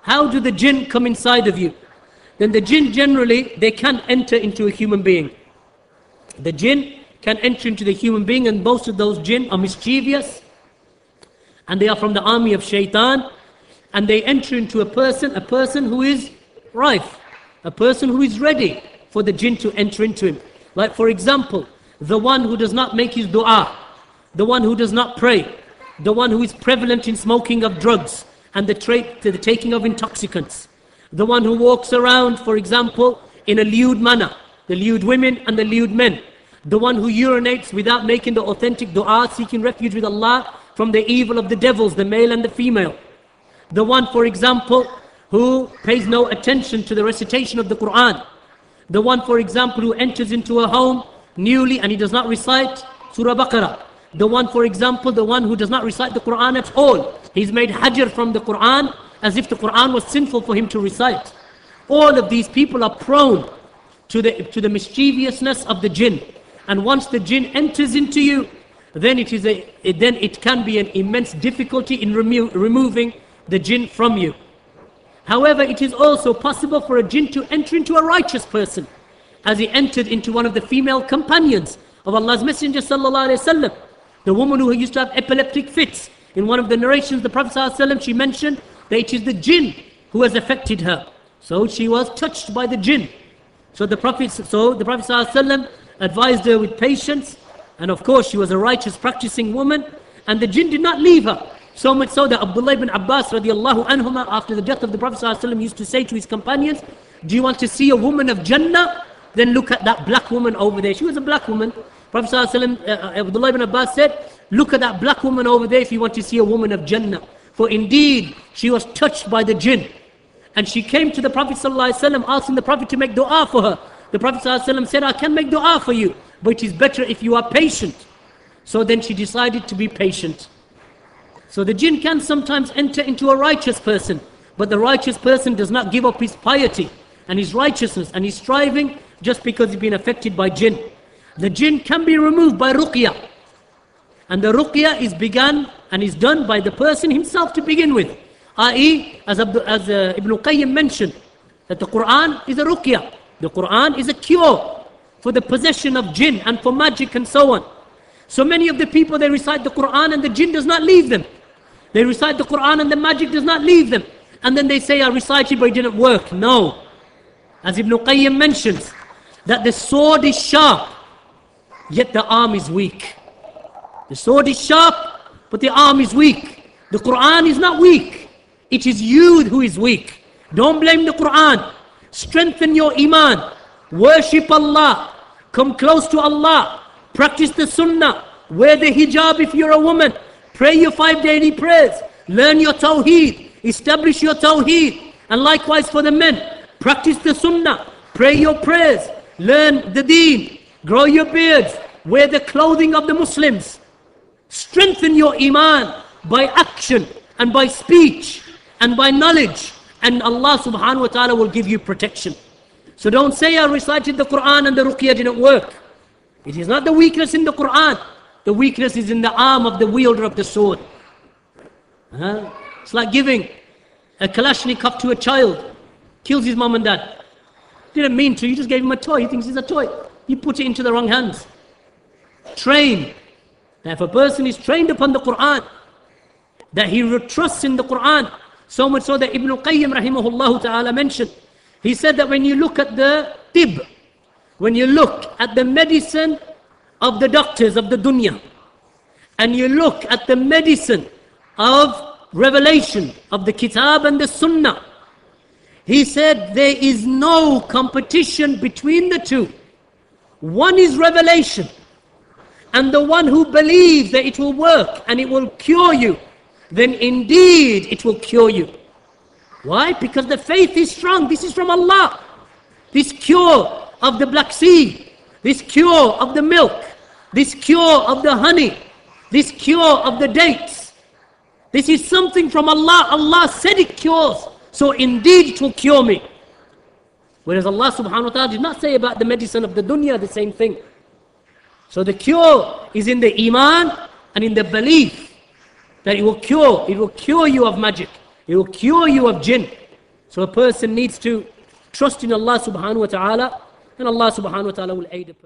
how do the jinn come inside of you? Then the jinn generally, they can enter into a human being. The jinn can enter into the human being, and most of those jinn are mischievous, and they are from the army of shaitan, and they enter into a person who is rife, a person who is ready for the jinn to enter into him. Like for example, the one who does not make his dua, the one who does not pray, the one who is prevalent in smoking of drugs and the taking of intoxicants, the one who walks around, for example, in a lewd manner, the lewd women and the lewd men, the one who urinates without making the authentic dua, seeking refuge with Allah from the evil of the devils, the male and the female, the one, for example, who pays no attention to the recitation of the Quran, the one, for example, who enters into a home newly and he does not recite Surah Baqarah, the one, for example, the one who does not recite the Quran at all. He's made hajr from the Quran as if the Quran was sinful for him to recite. All of these people are prone to the mischievousness of the jinn. And once the jinn enters into you, then it can be an immense difficulty in removing the jinn from you. However, it is also possible for a jinn to enter into a righteous person, as he entered into one of the female companions of Allah's Messenger sallallahu alaihi wasallam. The woman who used to have epileptic fits. In one of the narrations, the Prophet sallallahu alaihi wasallam, she mentioned that it is the jinn who has affected her. So she was touched by the jinn. So the Prophet sallallahu alaihi wasallam advised her with patience, and of course she was a righteous practicing woman, and the jinn did not leave her. So much so that Abdullah ibn Abbas radiallahu anhuma, after the death of the Prophet sallallahu alaihi wasallam, used to say to his companions, do you want to see a woman of Jannah? Then look at that black woman over there. She was a black woman. Prophet sallallahu alaihi wasallam, Abdullah ibn Abbas said, look at that black woman over there if you want to see a woman of Jannah. For indeed, she was touched by the jinn. And she came to the Prophet sallallahu alaihi wasallam, asking the Prophet to make dua for her. The Prophet sallallahu alaihi wasallam said, I can make dua for you, but it is better if you are patient. So then she decided to be patient. So the jinn can sometimes enter into a righteous person, but the righteous person does not give up his piety and his righteousness and his striving just because he's been affected by jinn. The jinn can be removed by ruqyah. And the ruqyah is begun and is done by the person himself to begin with. I.e., as Ibn Qayyim mentioned, that the Quran is a ruqyah. The Quran is a cure for the possession of jinn and for magic and so on. So many of the people, they recite the Quran and the jinn does not leave them. They recite the Quran and the magic does not leave them. And then they say, I recited but it didn't work. No. As Ibn Qayyim mentions, that the sword is sharp, yet the arm is weak. The sword is sharp, but the arm is weak. The Quran is not weak. It is you who is weak. Don't blame the Quran. Strengthen your iman. Worship Allah. Come close to Allah. Practice the sunnah. Wear the hijab if you're a woman. Pray your 5 daily prayers. Learn your tawheed. Establish your tawheed. And likewise for the men. Practice the sunnah. Pray your prayers. Learn the deen. Grow your beards. Wear the clothing of the Muslims. Strengthen your iman by action and by speech and by knowledge. And Allah subhanahu wa ta'ala will give you protection. So don't say I recited the Quran and the ruqyah didn't work. It is not the weakness in the Quran. The weakness is in the arm of the wielder of the sword. It's like giving a Kalashnikov to a child. Kills his mom and dad. Didn't mean to, you just gave him a toy. He thinks it's a toy. You put it into the wrong hands. Train. That if a person is trained upon the Quran, that he trusts in the Quran, so much so that Ibn Qayyim rahimahullah ta'ala mentioned, he said that when you look at the tib, when you look at the medicine of the doctors of the dunya, and you look at the medicine of revelation of the kitab and the sunnah, he said there is no competition between the two. One is revelation, and the one who believes that it will work and it will cure you, then indeed it will cure you. Why? Because the faith is strong. This is from Allah. This cure of the black seed, this cure of the milk, this cure of the honey, this cure of the dates, this is something from Allah. Allah said it cures, so indeed it will cure me. Whereas Allah subhanahu wa ta'ala did not say about the medicine of the dunya the same thing. So the cure is in the iman and in the belief that it will cure you of magic, it will cure you of jinn, So a person needs to trust in Allah subhanahu wa ta'ala, and Allah subhanahu wa ta'ala will aid a person.